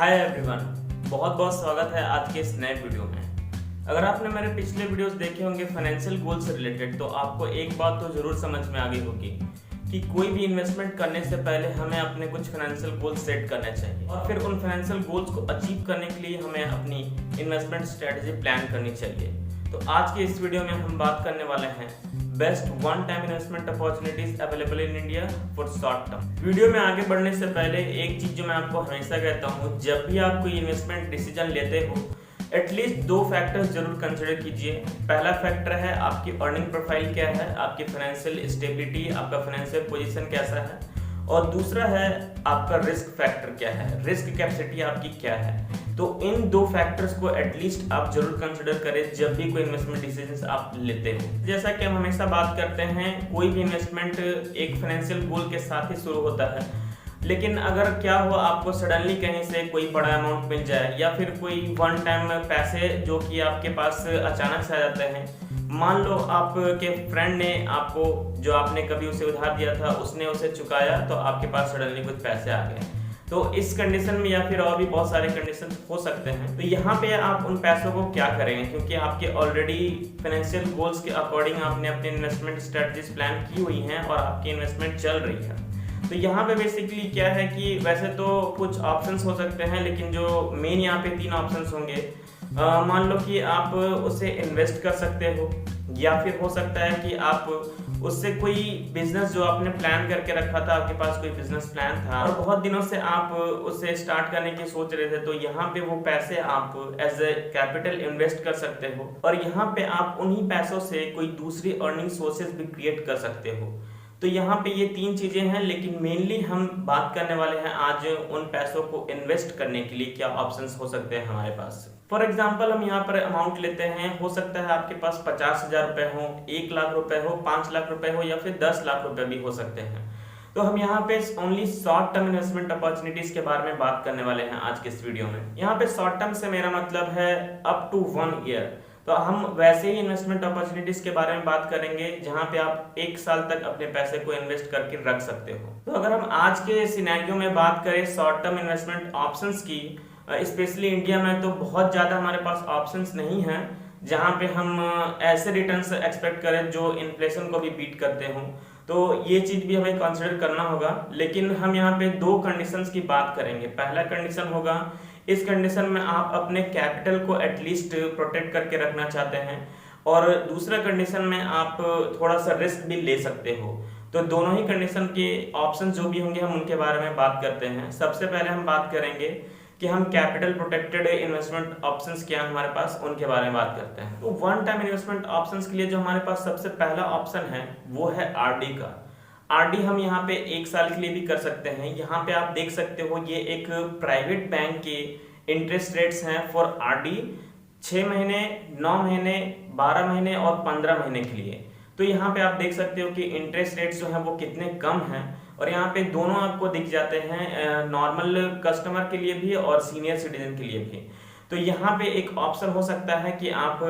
Hi everyone, बहुत बहुत स्वागत है आज के इस नए वीडियो में। अगर आपने मेरे पिछले वीडियोस देखे होंगे फाइनेंशियल गोल से रिलेटेड, तो आपको एक बात तो ज़रूर समझ में आ गई होगी कि कोई भी इन्वेस्टमेंट करने से पहले हमें अपने कुछ फाइनेंशियल गोल्स सेट करने चाहिए और फिर उन फाइनेंशियल गोल्स को अचीव करने के लिए हमें अपनी इन्वेस्टमेंट स्ट्रेटजी प्लान करनी चाहिए। तो आज के इस वीडियो में हम बात करने वाले हैं best one time investment opportunities available in India for short term. Video में आगे बढ़ने से पहले एक चीज जो मैं आपको हमेशा कहता हूँ, जब भी आप कोई इन्वेस्टमेंट डिसीजन लेते हो एटलीस्ट दो फैक्टर्स जरूर कंसिडर कीजिए। पहला फैक्टर है आपकी अर्निंग प्रोफाइल क्या है, आपकी फाइनेंशियल स्टेबिलिटी, आपका फाइनेंशियल पोजीशन कैसा है, और दूसरा है आपका रिस्क फैक्टर क्या है, रिस्क कैपेसिटी आपकी क्या है। तो इन दो फैक्टर्स को एटलीस्ट आप जरूर कंसिडर करें जब भी कोई इन्वेस्टमेंट डिसीजंस आप लेते हो। जैसा कि हम हमेशा बात करते हैं, कोई भी इन्वेस्टमेंट एक फाइनेंशियल गोल के साथ ही शुरू होता है, लेकिन अगर क्या हुआ आपको सडनली कहीं से कोई बड़ा अमाउंट मिल जाए या फिर कोई वन टाइम पैसे जो कि आपके पास अचानक से आ जाते हैं, मान लो आपके फ्रेंड ने आपको, जो आपने कभी उसे उधार दिया था, उसने उसे चुकाया तो आपके पास सडनली कुछ पैसे आ गए। तो इस कंडीशन में या फिर और भी बहुत सारे कंडीशन हो सकते हैं, तो यहाँ पे आप उन पैसों को क्या करेंगे, क्योंकि आपके ऑलरेडी फाइनेंशियल गोल्स के अकॉर्डिंग आपने अपनी इन्वेस्टमेंट स्ट्रेटजीज प्लान की हुई हैं और आपकी इन्वेस्टमेंट चल रही है। तो यहाँ पे बेसिकली क्या है कि वैसे तो कुछ ऑप्शंस हो सकते हैं, लेकिन जो मेन यहाँ पे तीन ऑप्शंस होंगे। मान लो कि आप उसे इन्वेस्ट कर सकते हो, या फिर हो सकता है कि आप उससे कोई बिजनेस जो आपने प्लान करके रखा था, आपके पास कोई बिजनेस प्लान था और बहुत दिनों से आप उसे स्टार्ट करने की सोच रहे थे, तो यहाँ पे वो पैसे आप एज ए कैपिटल इन्वेस्ट कर सकते हो और यहाँ पे आप उन्हीं पैसों से कोई दूसरी अर्निंग सोर्सेज भी क्रिएट कर सकते हो। तो यहाँ पे ये तीन चीजें हैं, लेकिन मेनली हम बात करने वाले हैं आज उन पैसों को इन्वेस्ट करने के लिए क्या ऑप्शंस हो सकते हैं हमारे पास। फॉर एग्जाम्पल हम यहाँ पर अमाउंट लेते हैं, हो सकता है आपके पास 50,000 रुपए हो, 1 लाख रुपए हो, 5 लाख रुपए हो, या फिर 10 लाख रुपए भी हो सकते हैं। तो हम यहाँ पे only short term investment opportunities के बारे में बात करने वाले हैं आज के इस वीडियो में। यहाँ पे शॉर्ट टर्म से मेरा मतलब है अप टू 1 ईयर। तो हम वैसे ही इन्वेस्टमेंट अपॉर्चुनिटीज के बारे में बात करेंगे जहां पे आप 1 साल तक अपने पैसे को इन्वेस्ट करके रख सकते हो। तो अगर हम आज के सिनेरियो में बात करें शॉर्ट टर्म इन्वेस्टमेंट ऑप्शंस की, स्पेशली इंडिया में तो बहुत ज्यादा हमारे पास ऑप्शंस नहीं है जहां पे हम ऐसे रिटर्न्स एक्सपेक्ट करें जो इन्फ्लेशन को भी बीट करते हों। तो ये चीज भी हमें कंसिडर करना होगा, लेकिन हम यहाँ पे दो कंडीशंस की बात करेंगे। पहला कंडीशन होगा, इस कंडीशन में आप अपने कैपिटल को एटलीस्ट प्रोटेक्ट करके रखना चाहते हैं, और दूसरा कंडीशन में आप थोड़ा सा रिस्क भी ले सकते हो। तो दोनों ही कंडीशन के ऑप्शन जो भी होंगे हम उनके बारे में बात करते हैं। सबसे पहले हम बात करेंगे कि हम कैपिटल प्रोटेक्टेड इन्वेस्टमेंट ऑप्शंस क्या हमारे पास, उनके बारे में बात करते हैं। तो वन टाइम इन्वेस्टमेंट ऑप्शंस के लिए जो हमारे पास सबसे पहला ऑप्शन है वो है आरडी का। आरडी हम यहाँ पे 1 साल के लिए भी कर सकते हैं। यहाँ पे आप देख सकते हो ये एक प्राइवेट बैंक के इंटरेस्ट रेट्स हैं फॉर आरडी 6 महीने, 9 महीने, 12 महीने और 15 महीने के लिए। तो यहाँ पे आप देख सकते हो कि इंटरेस्ट रेट्स जो हैं वो कितने कम हैं, और यहाँ पे दोनों आपको दिख जाते हैं, नॉर्मल कस्टमर के लिए भी और सीनियर सिटीजन के लिए भी। तो यहाँ पे एक ऑप्शन हो सकता है कि आप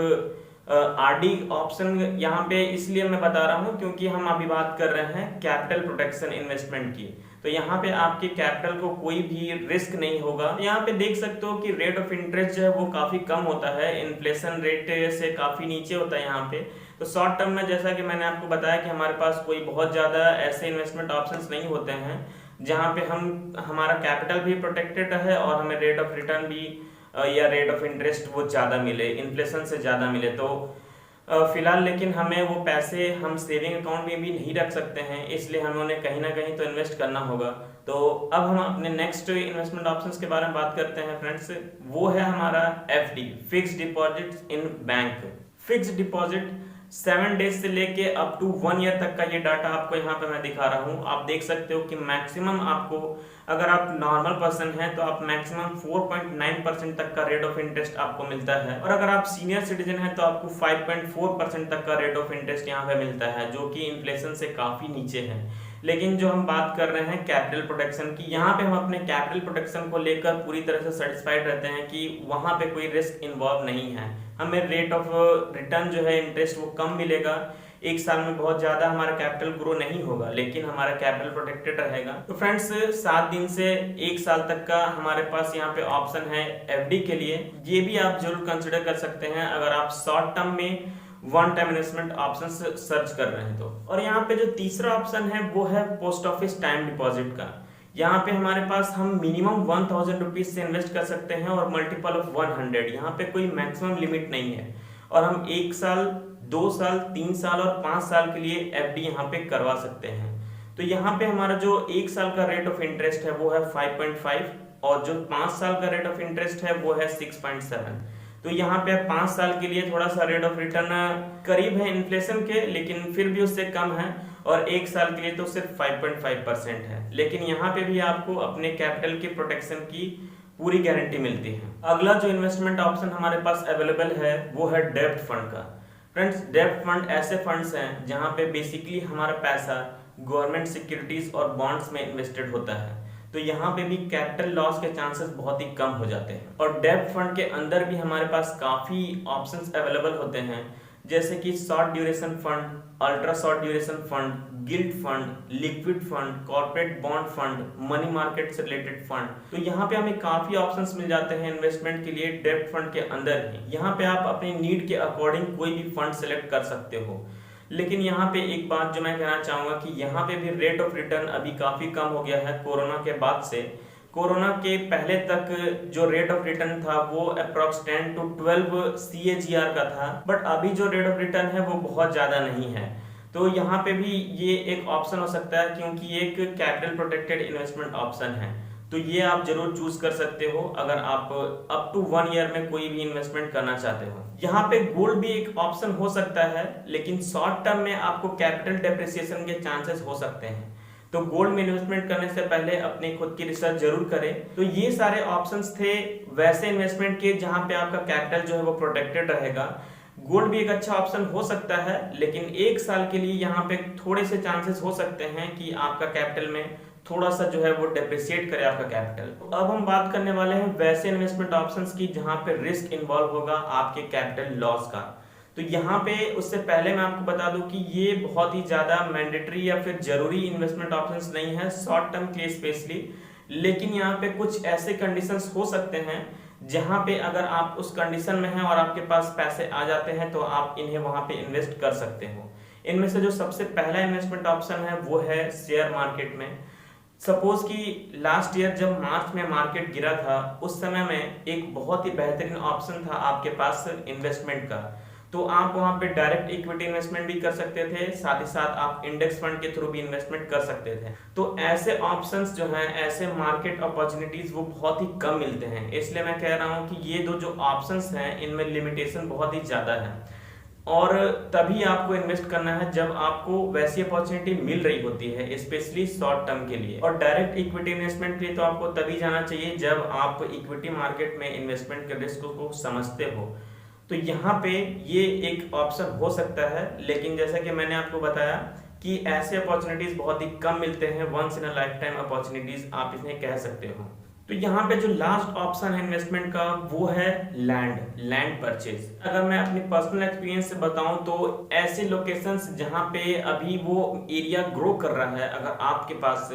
आरडी ऑप्शन यहाँ पे इसलिए मैं बता रहा हूँ क्योंकि हम अभी बात कर रहे हैं कैपिटल प्रोटेक्शन इन्वेस्टमेंट की। तो यहाँ पे आपके कैपिटल को कोई भी रिस्क नहीं होगा। यहाँ पे देख सकते हो कि रेट ऑफ इंटरेस्ट जो है वो काफी कम होता है, इन्फ्लेशन रेट से काफी नीचे होता है यहाँ पे। तो शॉर्ट टर्म में जैसा कि मैंने आपको बताया कि हमारे पास कोई बहुत ज्यादा ऐसे इन्वेस्टमेंट ऑप्शंस नहीं होते हैं जहाँ पे हमारा कैपिटल भी प्रोटेक्टेड है और हमें रेट ऑफ रिटर्न भी या रेट ऑफ इंटरेस्ट वो ज़्यादा मिले, इन्फ्लेशन से ज़्यादा मिले। तो फिलहाल लेकिन हमें वो पैसे हम सेविंग अकाउंट में भी नहीं रख सकते हैं, इसलिए हमें उन्हें कहीं ना कहीं तो इन्वेस्ट करना होगा। तो अब हम अपने नेक्स्ट इन्वेस्टमेंट ऑप्शंस के बारे में बात करते हैं फ्रेंड्स। वो है हमारा FD, fixed deposit in bank. Fixed deposit 7 days से लेके अप टू 1 ईयर तक का ये डाटा आपको यहाँ पे मैं दिखा रहा हूँ। आप देख सकते हो कि मैक्सिमम आपको, अगर आप नॉर्मल पर्सन हैं तो आप मैक्सिमम 4.9% तक का रेट ऑफ इंटरेस्ट आपको मिलता है, और अगर आप सीनियर सिटीजन हैं तो आपको 5.4% तक का रेट ऑफ इंटरेस्ट यहाँ पे मिलता है, जो कि इन्फ्लेशन से काफी नीचे है। लेकिन जो हम बात कर रहे हैं कैपिटल प्रोटेक्शन की, यहाँ पे हम अपने कैपिटल प्रोटेक्शन को लेकर पूरी तरह से सेटिस्फाइड रहते हैं कि वहां पे कोई रिस्क इन्वॉल्व नहीं है। हमें रेट ऑफ रिटर्न जो है इंटरेस्ट वो कम मिलेगा, एक साल में बहुत ज्यादा हमारा कैपिटल ग्रो नहीं होगा, लेकिन हमारा कैपिटल प्रोटेक्टेड रहेगा। तो फ्रेंड्स 7 दिन से 1 साल तक का हमारे पास यहाँ पे ऑप्शन है एफडी के लिए, ये भी आप जरूर कंसिडर कर सकते हैं अगर आप शॉर्ट टर्म में one time investment option search कर रहे हैं तो। और यहाँ पे जो तीसरा ऑप्शन है वो है पोस्ट ऑफिस टाइम डिपॉजिट का। यहाँ पे हमारे पास हम मिनिमम 1000 रुपीज से इन्वेस्ट कर सकते हैं और मल्टीपल ऑफ 100, यहाँ पे कोई मैक्सिमम लिमिट नहीं है। और हम 1 साल, 2 साल, 3 साल और 5 साल के लिए एफडी यहाँ पे करवा सकते हैं। तो यहाँ पे हमारा जो 1 साल का रेट ऑफ इंटरेस्ट है वो है 5.5 और जो 5 साल का रेट ऑफ इंटरेस्ट है वो है 6.7। तो यहाँ पे 5 साल के लिए थोड़ा सा रेट ऑफ रिटर्न करीब है इन्फ्लेशन के, लेकिन फिर भी उससे कम है। और 1 साल के लिए तो सिर्फ 5.5% है, लेकिन यहाँ पे भी आपको अपने कैपिटल की प्रोटेक्शन की पूरी गारंटी मिलती है। अगला जो इन्वेस्टमेंट ऑप्शन हमारे पास अवेलेबल है वो है डेब्ट फंड का। फ्रेंड्स डेब्ट फंड ऐसे फंड्स हैं जहाँ पे बेसिकली हमारा पैसा गवर्नमेंट सिक्योरिटीज और बॉन्ड्स में इन्वेस्टेड होता है, तो यहाँ पे भी कैपिटल लॉस के चांसेस बहुत ही कम हो जाते हैं। और डेब्ट फंड के अंदर भी हमारे पास काफी ऑप्शंस अवेलेबल होते हैं, जैसे कि short duration fund, ultra short duration fund, guilt fund, liquid fund, corporate bond fund, money market से रिलेटेड फंड। तो यहाँ पे हमें काफी ऑप्शंस मिल जाते हैं इन्वेस्टमेंट के लिए डेब्ट फंड के अंदर ही। यहाँ पे आप अपनी नीड के अकॉर्डिंग कोई भी फंड सेलेक्ट कर सकते हो। लेकिन यहाँ पे एक बात जो मैं कहना चाहूंगा कि यहाँ पे भी रेट ऑफ रिटर्न अभी काफी कम हो गया है कोरोना के बाद से। कोरोना के पहले तक जो रेट ऑफ रिटर्न था वो अप्रॉक्स 10 to 12 CAGR का था, बट अभी जो रेट ऑफ रिटर्न है वो बहुत ज्यादा नहीं है। तो यहाँ पे भी ये एक ऑप्शन हो सकता है, क्योंकि एक कैपिटल प्रोटेक्टेड इन्वेस्टमेंट ऑप्शन है, तो ये आप जरूर चूज कर सकते हो अगर आप अप टू 1 ईयर में कोई भी इन्वेस्टमेंट करना चाहते हो। यहाँ पे गोल्ड भी एक ऑप्शन हो सकता है, लेकिन शॉर्ट टर्म में आपको कैपिटल डेप्रिसिएशन के चांसेस हो सकते हैं, तो गोल्ड में इन्वेस्टमेंट करने से पहले अपनी खुद की रिसर्च जरूर करें। तो ये सारे ऑप्शंस थे वैसे इन्वेस्टमेंट के जहां पे आपका कैपिटल जो है वो प्रोटेक्टेड रहेगा। गोल्ड भी एक अच्छा ऑप्शन हो सकता है, लेकिन 1 साल के लिए यहाँ पे थोड़े से चांसेस हो सकते हैं कि आपका कैपिटल में थोड़ा सा जो है वो डेप्रिसिएट करे आपका कैपिटल। तो अब हम बात करने वाले हैं वैसे इन्वेस्टमेंट ऑप्शंस की जहां पे रिस्क इन्वॉल्व होगा आपके कैपिटल लॉस का। तो यहाँ पे उससे पहले मैं आपको बता दूं कि ये बहुत ही ज्यादा मैंडेटरी या फिर जरूरी इन्वेस्टमेंट ऑप्शंस नहीं है शॉर्ट टर्म के स्पेशली, लेकिन यहाँ पे कुछ ऐसे कंडीशंस हो सकते हैं जहां पे अगर आप उस कंडीशन में हैं और आपके पास पैसे आ जाते हैं तो आप इन्हें वहां पे इन्वेस्ट कर सकते हो। इनमें से जो सबसे पहला इन्वेस्टमेंट ऑप्शन है वो है शेयर मार्केट में। सपोज कि लास्ट ईयर जब मार्च में मार्केट गिरा था, उस समय में एक बहुत ही बेहतरीन ऑप्शन था आपके पास इन्वेस्टमेंट का। तो आप वहां पे डायरेक्ट इक्विटी इन्वेस्टमेंट भी कर सकते थे, साथ ही साथ आप इंडेक्स फंड के थ्रू भी इन्वेस्टमेंट कर सकते थे। तो ऐसे ऑप्शंस जो हैं, ऐसे मार्केट अपॉर्चुनिटीज वो बहुत ही कम मिलते हैं, इसलिए मैं कह रहा हूं कि ये दो जो ऑप्शंस हैं इनमें लिमिटेशन बहुत ही ज्यादा है। और तभी आपको इन्वेस्ट करना है जब आपको वैसी अपॉर्चुनिटी मिल रही होती है, स्पेशली शॉर्ट टर्म के लिए। और डायरेक्ट इक्विटी इन्वेस्टमेंट के लिए तो आपको तभी जाना चाहिए जब आप इक्विटी मार्केट में इन्वेस्टमेंट के रिस्क को समझते हो। तो यहाँ पे ये एक ऑप्शन हो सकता है, लेकिन जैसा कि मैंने आपको बताया कि ऐसे अपॉर्चुनिटीज बहुत ही कम मिलते हैं, once in a lifetime opportunities आप इन्हें कह सकते हो। तो यहाँ पे जो लास्ट ऑप्शन है इन्वेस्टमेंट का वो है लैंड परचेज। अगर मैं अपनी पर्सनल एक्सपीरियंस से बताऊं तो ऐसे लोकेशंस जहाँ पे अभी वो एरिया ग्रो कर रहा है, अगर आपके पास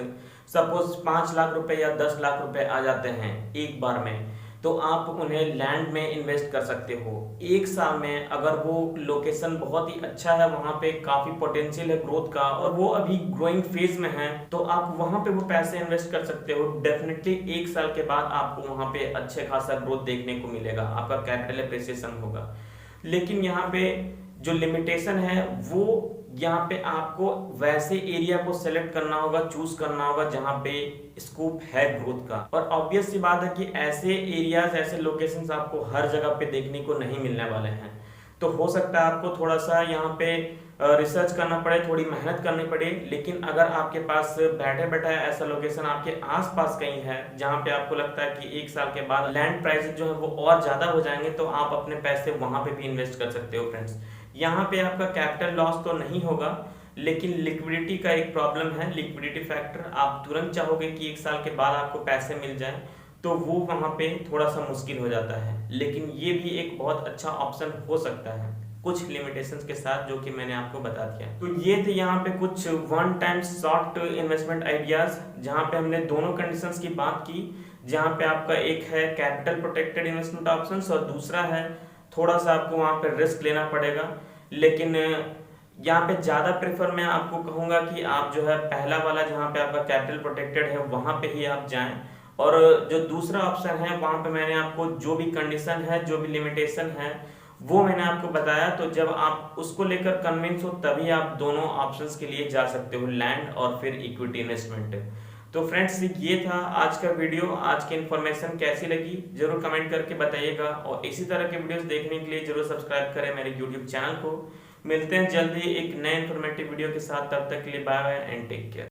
सपोज 5 लाख रुपए या 10 लाख रुपए आ जाते हैं एक बार में, तो आप उन्हें लैंड में इन्वेस्ट कर सकते हो। 1 साल में अगर वो लोकेशन बहुत ही अच्छा है, वहां पे काफी पोटेंशियल है ग्रोथ का और वो अभी ग्रोइंग फेज में है, तो आप वहां पे वो पैसे इन्वेस्ट कर सकते हो। डेफिनेटली 1 साल के बाद आपको वहां पे अच्छे खासा ग्रोथ देखने को मिलेगा, आपका कैपिटल एप्रिसिएशन होगा। लेकिन यहाँ पे जो लिमिटेशन है वो यहाँ पे आपको वैसे एरिया को सेलेक्ट करना होगा, चूज करना होगा जहाँ पे स्कोप है ग्रोथ का। और ऑब्वियस सी बात है कि ऐसे एरियाज, ऐसे लोकेशंस आपको हर जगह पे देखने को नहीं मिलने वाले हैं। तो हो सकता है आपको थोड़ा सा यहाँ पे रिसर्च करना पड़े, थोड़ी मेहनत करनी पड़े। लेकिन अगर आपके पास बैठे बैठे ऐसा लोकेशन आपके आसपास कहीं है जहाँ पे आपको लगता है कि 1 साल के बाद लैंड प्राइसेस जो है वो और ज्यादा हो जाएंगे, तो आप अपने पैसे वहां पे भी इन्वेस्ट कर सकते हो। फ्रेंड्स, यहाँ पे आपका कैपिटल लॉस तो नहीं होगा, लेकिन लिक्विडिटी का एक प्रॉब्लम है, लिक्विडिटी फैक्टर। आप तुरंत चाहोगे कि 1 साल के बाद आपको पैसे मिल जाए, तो वो वहां पे थोड़ा सा मुश्किल हो जाता है। लेकिन ये भी एक बहुत अच्छा ऑप्शन हो सकता है। कुछ लिमिटेशंस के साथ, जो कि मैंने आपको बता दिया। तो ये थे यहाँ पे कुछ one time short investment ideas, जहाँ पे हमने दोनों कंडीशंस की बात की, जहाँ पे आपका एक है कैपिटल प्रोटेक्टेड इन्वेस्टमेंट ऑप्शंस और दूसरा है थोड़ा सा आपको वहाँ पे रिस्क लेना पड़ेगा। लेकिन यहाँ पे ज़्यादा प्रेफर मैं आपको कहूँगा कि आप जो है पहला वाला जहाँ पे आपका कैपिटल प्रोटेक्टेड है वहाँ पे ही आप जाएं, और जो दूसरा ऑप्शन है वहाँ पे मैंने आपको जो भी कंडीशन है, जो भी लिमिटेशन है, वो मैंने आपको बताया। तो जब आप उसको लेकर कन्विंस हो तभी आप दोनों ऑप्शंस के लिए जा सकते हो, लैंड और फिर इक्विटी इन्वेस्टमेंट। तो फ्रेंड्स ये था आज का वीडियो। आज की इन्फॉर्मेशन कैसी लगी जरूर कमेंट करके बताइएगा, और इसी तरह के वीडियोस देखने के लिए जरूर सब्सक्राइब करें मेरे यूट्यूब चैनल को। मिलते हैं जल्दी एक नए इन्फॉर्मेटिव वीडियो के साथ, तब तक के लिए bye bye and take care.